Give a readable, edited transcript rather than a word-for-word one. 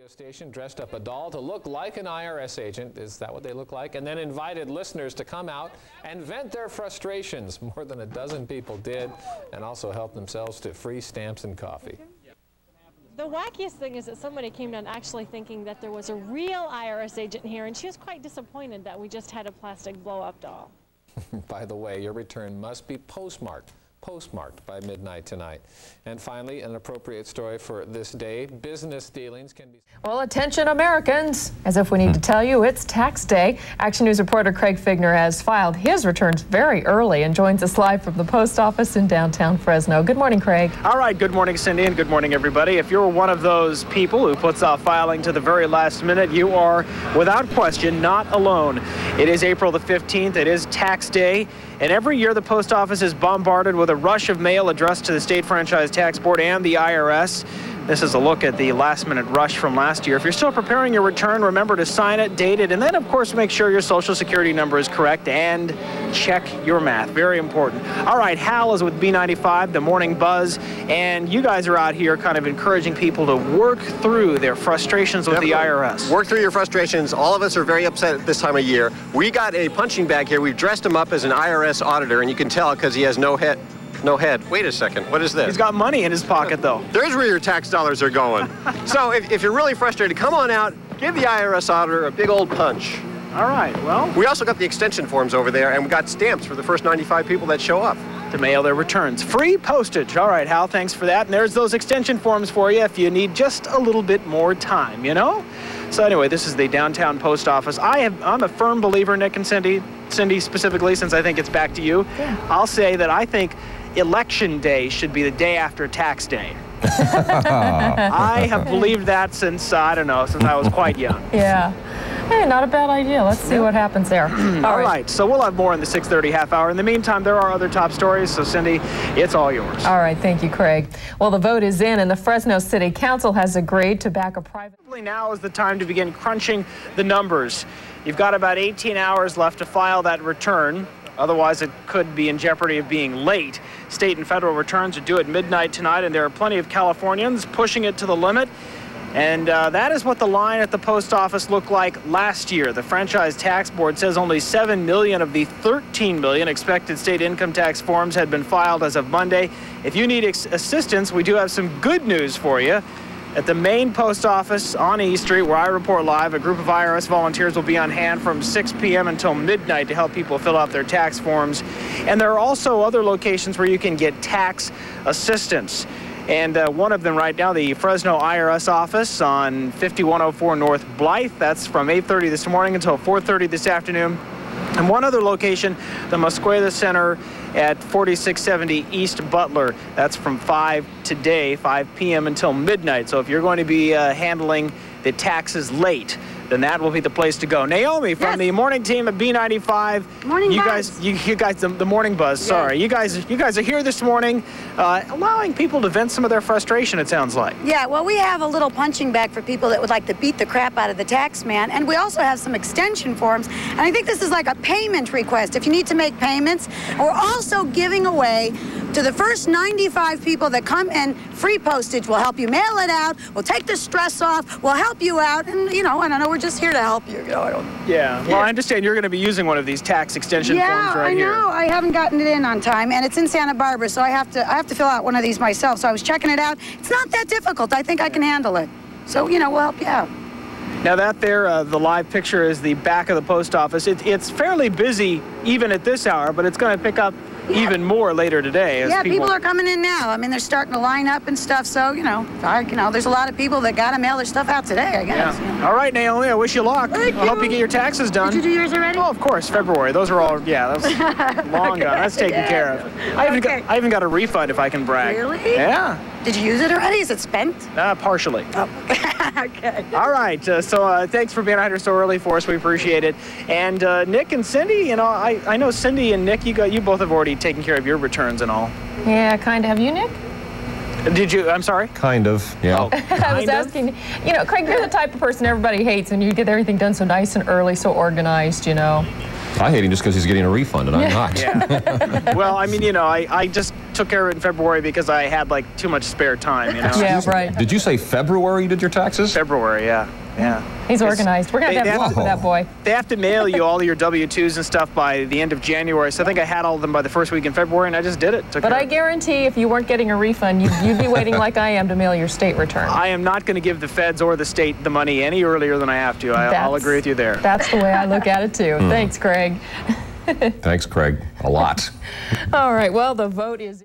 Station dressed up a doll to look like an IRS agent. Is that what they look like? And then invited listeners to come out and vent their frustrations. More than a dozen people did, and also help themselves to free stamps and coffee. The wackiest thing is that somebody came down actually thinking that there was a real IRS agent here, and she was quite disappointed that we just had a plastic blow-up doll. By the way, your return must be postmarked by midnight tonight. And finally, an appropriate story for this day. Business dealings can be... Well, attention Americans, as if we need to tell you, it's tax day. Action News reporter Craig Figner has filed his returns very early and joins us live from the post office in downtown Fresno. Good morning, Craig. All right, good morning, Cindy, and good morning, everybody. If you're one of those people who puts off filing to the very last minute, you are, without question, not alone. It is April the 15th. It is tax day. And every year, the post office is bombarded with a rush of mail addressed to the State Franchise Tax Board and the IRS. This is a look at the last-minute rush from last year. If you're still preparing your return, remember to sign it, date it, and then, of course, make sure your Social Security number is correct and check your math. Very important. All right, Hal is with B95, the Morning Buzz, and you guys are out here kind of encouraging people to work through their frustrations with the IRS. Work through your frustrations. All of us are very upset at this time of year. We got a punching bag here. We've dressed him up as an IRS auditor, and you can tell because he has no head. No head. Wait a second. What is this? He's got money in his pocket, though. There's where your tax dollars are going. So if you're really frustrated, come on out, give the IRS auditor a big old punch. All right, well. We also got the extension forms over there, and we got stamps for the first 95 people that show up. To mail their returns. Free postage. All right, Hal, thanks for that. And there's those extension forms for you if you need just a little bit more time, you know? So anyway, this is the downtown post office. I'm a firm believer, Nick and Cindy specifically, since I think it's back to you. Yeah. I'll say that I think Election Day should be the day after tax day. I have believed that since, I don't know, since I was quite young. Yeah. Hey, not a bad idea. Let's see what happens there. All right, so we'll have more in the 6:30 half hour. In the meantime, there are other top stories, so Cindy, it's all yours. All right, thank you, Craig. Well, the vote is in, and the Fresno City Council has agreed to back a private... Now is the time to begin crunching the numbers. You've got about 18 hours left to file that return. Otherwise, it could be in jeopardy of being late. State and federal returns are due at midnight tonight, and there are plenty of Californians pushing it to the limit. And that is what the line at the post office looked like last year. The Franchise Tax Board says only 7 million of the 13 million expected state income tax forms had been filed as of Monday. If you need assistance, we do have some good news for you. At the main post office on E Street, where I report live, a group of IRS volunteers will be on hand from 6 p.m. until midnight to help people fill out their tax forms. And there are also other locations where you can get tax assistance. And one of them right now, the Fresno IRS office on 5104 North Blythe. That's from 8:30 this morning until 4:30 this afternoon. And one other location, the Mosqueda Center at 4670 East Butler. That's from 5 p.m. until midnight. So if you're going to be handling the taxes late, then that will be the place to go. Naomi from the morning team at B95. Morning you Buzz. guys, the morning buzz. Yes. Sorry, you guys are here this morning, allowing people to vent some of their frustration. It sounds like. Yeah, well, we have a little punching bag for people that would like to beat the crap out of the tax man, and we also have some extension forms. And I think this is like a payment request if you need to make payments. And we're also giving away to the first 95 people that come in free postage. We'll help you mail it out. We'll take the stress off. We'll help you out, and you know, I don't know. We're just here to help you. Yeah. Well, I understand you're going to be using one of these tax extension forms right here. Yeah, I know. I haven't gotten it in on time, and it's in Santa Barbara, so I have to fill out one of these myself. So I was checking it out. It's not that difficult. I think I can handle it. So you know, we'll help you out. Now that there, the live picture is the back of the post office. It's fairly busy even at this hour, but it's going to pick up even more later today. As people are coming in now. I mean, they're starting to line up and stuff. So you know, there's a lot of people that got to mail their stuff out today, I guess. Yeah. You know. All right, Naomi. I wish you luck. I hope you get your taxes done. Did you do yours already? Oh, of course, February. Those are all. Yeah, that's long gone. That's taken care of. I even got a refund if I can brag. Really? Yeah. Did you use it already? Is it spent? Partially. Oh. Okay. All right. So thanks for being out here so early for us. We appreciate it. And Nick and Cindy, you know, I know Cindy and Nick, you both have already taken care of your returns and all. Yeah, kind of. Have you, Nick? Did you? I'm sorry? Kind of, yeah. Oh, I was asking, you know, Craig, you're the type of person everybody hates when you get everything done so nice and early, so organized, you know. I hate him just because he's getting a refund and I'm not. Yeah. Well, I mean, you know, I just took care of it in February because I had like too much spare time, you know. Yeah, right. Did you say February you did your taxes? February, yeah. Yeah. He's organized. We're going to have fun with that boy. They have to mail you all your W-2s and stuff by the end of January, so I think I had all of them by the first week in February, and I just did it. But I guarantee if you weren't getting a refund, you'd be waiting like I am to mail your state return. I am not going to give the feds or the state the money any earlier than I have to. I'll agree with you there. That's the way I look at it, too. Thanks, Craig. Thanks, Craig. A lot. All right. Well, the vote is...